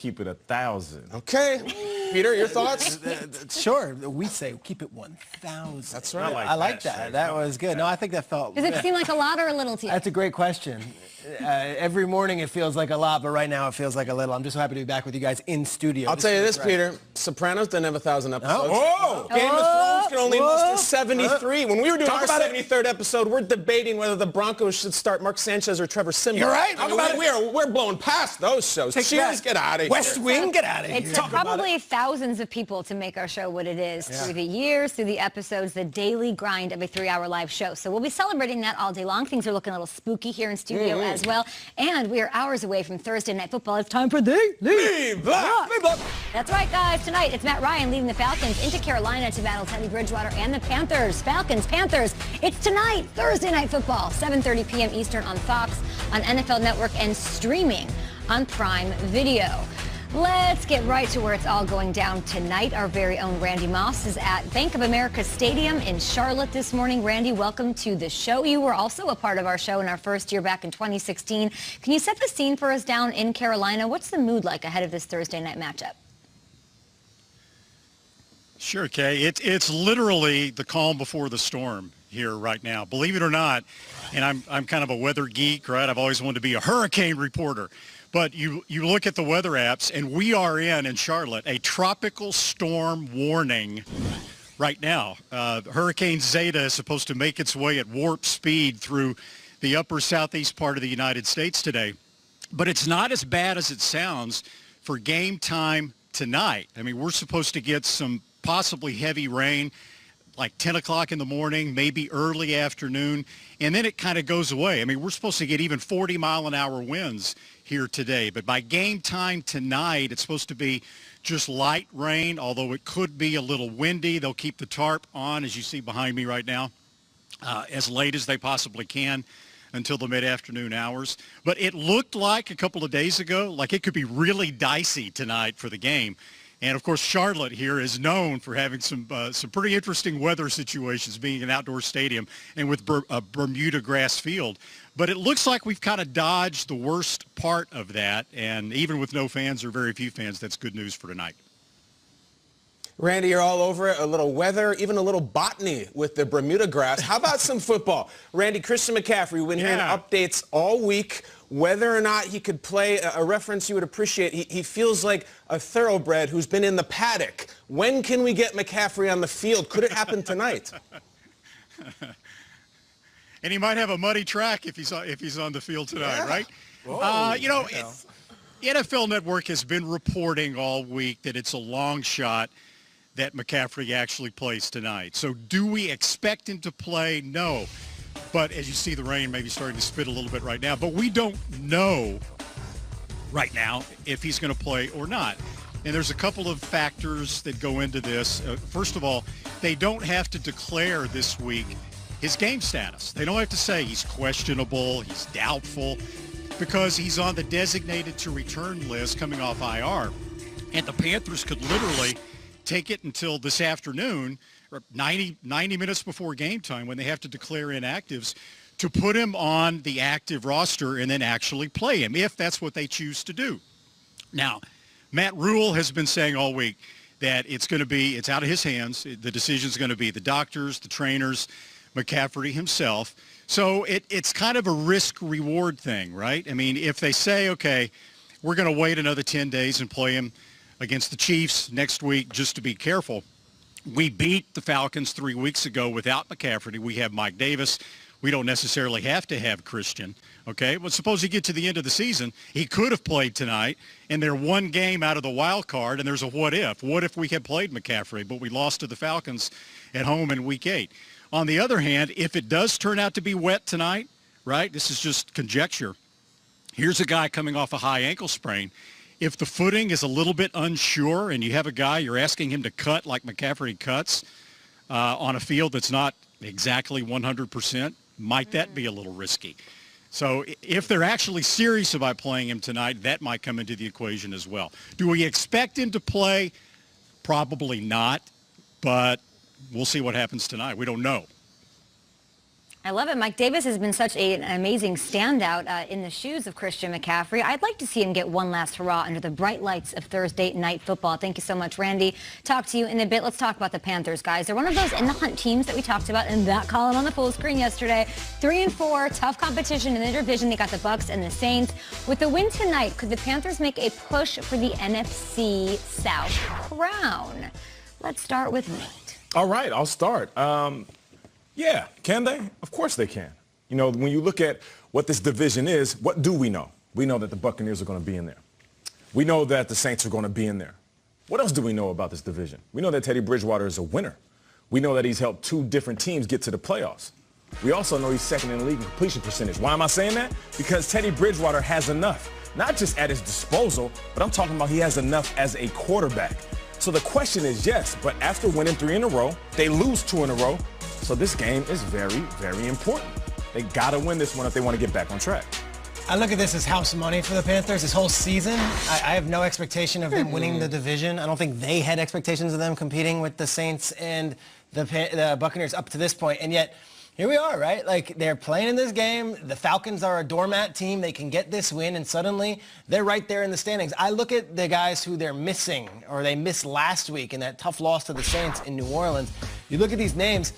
Keep it 1,000. Okay. Peter, your thoughts? Sure. We say keep it 1,000. That's right. I like that. That was good. No, I think that felt... Does it seem like a lot or a little to you? That's a great question. Every morning it feels like a lot, but right now it feels like a little. I'm just so happy to be back with you guys in studio. I'll tell you this, Peter. Sopranos didn't have 1,000 episodes. Oh. Game of Thrones can only muster 73. When we were doing our 73rd episode, we're debating whether the Broncos should start Mark Sanchez or Trevor Simmons. You're right. We're blowing past those shows. Cheers, get out of here. West Wing, get out of here. It took probably thousands of people to make our show what it is, through the years, through the episodes, the daily grind of a 3-hour live show. So we'll be celebrating that all day long. Things are looking a little spooky here in studio as well. And we are hours away from Thursday Night Football. It's time for the Leave Block. That's right, guys. Tonight, it's Matt Ryan leading the Falcons into Carolina to battle Teddy Bridgewater and the Panthers. Falcons, Panthers. It's tonight, Thursday Night Football, 7:30 p.m. Eastern on Fox, on NFL Network, and streaming on Prime Video. Let's get right to where it's all going down tonight. Our very own Randy Moss is at Bank of America Stadium in Charlotte this morning. Randy, welcome to the show. You were also a part of our show in our first year back in 2016. Can you set the scene for us down in Carolina? What's the mood like ahead of this Thursday night matchup? Sure, Kay. It's literally the calm before the storm here right now. Believe it or not, and I'm kind of a weather geek, right? I've always wanted to be a hurricane reporter. But you look at the weather apps, and we are in Charlotte, a tropical storm warning right now. Hurricane Zeta is supposed to make its way at warp speed through the upper southeast part of the United States today. But it's not as bad as it sounds for game time tonight. I mean, we're supposed to get some possibly heavy rain like 10 o'clock in the morning, maybe early afternoon, and then it kind of goes away. I mean, we're supposed to get even 40-mile-an-hour winds here today, but by game time tonight, it's supposed to be just light rain, although it could be a little windy. They'll keep the tarp on, as you see behind me right now, as late as they possibly can until the mid-afternoon hours. But it looked like a couple of days ago, like it could be really dicey tonight for the game. And, of course, Charlotte here is known for having some pretty interesting weather situations, being an outdoor stadium and with a Bermuda grass field. But it looks like we've kind of dodged the worst part of that. And even with no fans or very few fans, that's good news for tonight. Randy, you're all over it. A little weather, even a little botany with the Bermuda grass. How about some football? Randy, Christian McCaffrey, we've been hearing updates all week. Whether or not he could play, a reference you would appreciate, he feels like a thoroughbred who's been in the paddock. When can we get McCaffrey on the field? Could it happen tonight? And he might have a muddy track if he's on the field tonight, right? Whoa, you know, NFL Network has been reporting all week that it's a long shot that McCaffrey actually plays tonight. So do we expect him to play? No. But as you see, the rain may be starting to spit a little bit right now. But we don't know right now if he's going to play or not. And there's a couple of factors that go into this. First of all, they don't have to declare this week his game status. They don't have to say he's questionable, he's doubtful, because he's on the designated to return list coming off IR. And the Panthers could literally take it until this afternoon, 90 minutes before game time, when they have to declare inactives, to put him on the active roster and then actually play him, if that's what they choose to do. Now, Matt Rule has been saying all week that it's out of his hands. The decision's going to be the doctors, the trainers, McCaffrey himself. So it's kind of a risk-reward thing, right? I mean, if they say, okay, we're going to wait another 10 days and play him against the Chiefs next week just to be careful. We beat the Falcons 3 weeks ago without McCaffrey. We have Mike Davis. We don't necessarily have to have Christian, okay? Well, suppose you get to the end of the season, he could have played tonight, and they're one game out of the wild card, and there's a what if. What if we had played McCaffrey, but we lost to the Falcons at home in Week 8? On the other hand, if it does turn out to be wet tonight, right, this is just conjecture. Here's a guy coming off a high ankle sprain. If the footing is a little bit unsure and you have a guy you're asking him to cut like McCaffrey cuts on a field that's not exactly 100%, might that be a little risky? So if they're actually serious about playing him tonight, that might come into the equation as well. Do we expect him to play? Probably not, but we'll see what happens tonight. We don't know. I love it. Mike Davis has been such an amazing standout in the shoes of Christian McCaffrey. I'd like to see him get one last hurrah under the bright lights of Thursday night football. Thank you so much, Randy. Talk to you in a bit. Let's talk about the Panthers, guys. They're one of those in the hunt teams that we talked about in that column on the full screen yesterday. 3-4, tough competition in the division. They got the Bucs and the Saints. With the win tonight, could the Panthers make a push for the NFC South crown? Let's start with Nate. All right, I'll start. Yeah, can they? Of course they can. You know, when you look at what this division is, what do we know? We know that the Buccaneers are going to be in there. We know that the Saints are going to be in there. What else do we know about this division? We know that Teddy Bridgewater is a winner. We know that he's helped 2 different teams get to the playoffs. We also know he's second in the league in completion percentage. Why am I saying that? Because Teddy Bridgewater has enough, not just at his disposal, but I'm talking about he has enough as a quarterback. So the question is yes, but after winning 3 in a row, they lose 2 in a row. So this game is very, very important. They got to win this one if they want to get back on track. I look at this as house money for the Panthers this whole season. I have no expectation of them winning the division. I don't think they had expectations of them competing with the Saints and the Buccaneers up to this point. And yet, here we are, right? Like, they're playing in this game. The Falcons are a doormat team. They can get this win, and suddenly they're right there in the standings. I look at the guys who they're missing, or they missed last week in that tough loss to the Saints in New Orleans. You look at these names.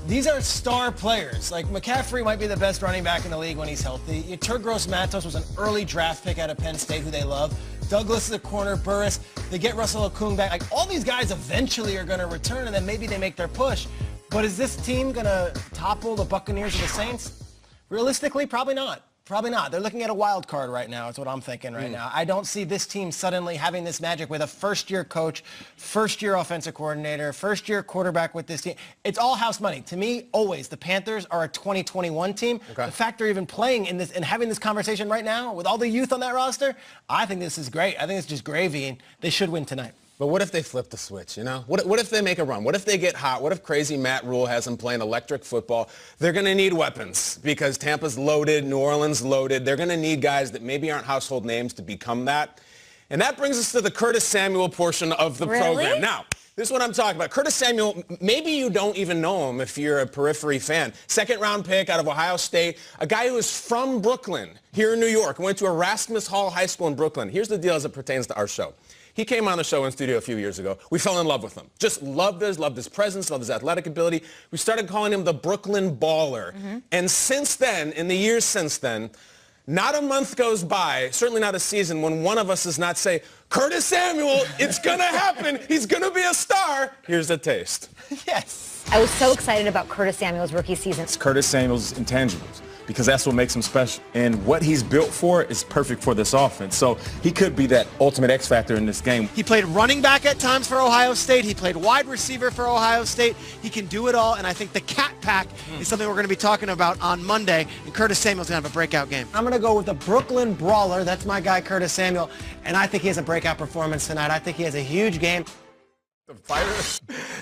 These are star players. Like, McCaffrey might be the best running back in the league when he's healthy. Turgros Matos was an early draft pick out of Penn State who they love. Douglas is a corner. Burris. They get Russell Okung back. Like, all these guys eventually are going to return, and then maybe they make their push. But is this team going to topple the Buccaneers or the Saints? Realistically, probably not. Probably not. They're looking at a wild card right now. That's what I'm thinking right now. I don't see this team suddenly having this magic with a first-year coach, first-year offensive coordinator, first-year quarterback with this team. It's all house money. To me, always, the Panthers are a 2021 team. Okay. The fact they're even playing in this and having this conversation right now with all the youth on that roster, I think this is great. I think it's just gravy, and they should win tonight. But what if they flip the switch, you know? What if they make a run? What if they get hot? What if crazy Matt Rule has them playing electric football? They're going to need weapons because Tampa's loaded, New Orleans loaded. They're going to need guys that maybe aren't household names to become that. And that brings us to the Curtis Samuel portion of the program. Now, this is what I'm talking about. Curtis Samuel, maybe you don't even know him if you're a periphery fan. Second-round pick out of Ohio State, a guy who is from Brooklyn, here in New York, went to Erasmus Hall High School in Brooklyn. Here's the deal as it pertains to our show. He came on the show in studio a few years ago. We fell in love with him. Just loved his presence, loved his athletic ability. We started calling him the Brooklyn Baller. And since then, in the years since then, not a month goes by, certainly not a season, when one of us does not say, Curtis Samuel, it's going to happen. He's going to be a star. Here's a taste. Yes. I was so excited about Curtis Samuel's rookie season. It's Curtis Samuel's intangibles, because that's what makes him special. And what he's built for is perfect for this offense. So he could be that ultimate X factor in this game. He played running back at times for Ohio State. He played wide receiver for Ohio State. He can do it all, and I think the Cat Pack is something we're going to be talking about on Monday, and Curtis Samuel's going to have a breakout game. I'm going to go with the Brooklyn Brawler. That's my guy, Curtis Samuel, and I think he has a breakout performance tonight. I think he has a huge game.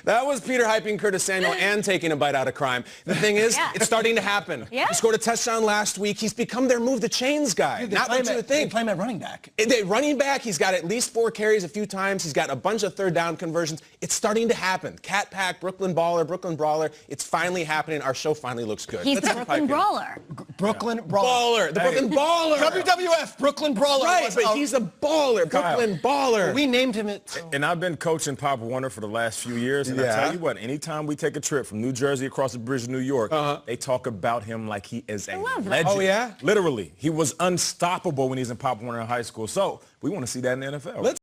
That was Peter hyping Curtis Samuel and taking a bite out of crime. The thing is, it's starting to happen. He scored a touchdown last week. He's become their move the chains guy. Dude, not what you would think. They play him at running back. Running back, he's got at least 4 carries a few times. He's got a bunch of third down conversions. It's starting to happen. Cat Pack, Brooklyn Baller, Brooklyn Brawler. It's finally happening. Our show finally looks good. He's the Brooklyn Brawler. Brooklyn Brawler. The Brooklyn Baller. WWF, Brooklyn Brawler. Right, but he's a baller. Brooklyn Baller. We named him it. And I've been coaching Pop Warner for the last few years, and I tell you what, anytime we take a trip from New Jersey across the bridge to New York, they talk about him like he is a legend. Oh, yeah? Literally. He was unstoppable when he was in Pop Warner in high school. So we want to see that in the NFL.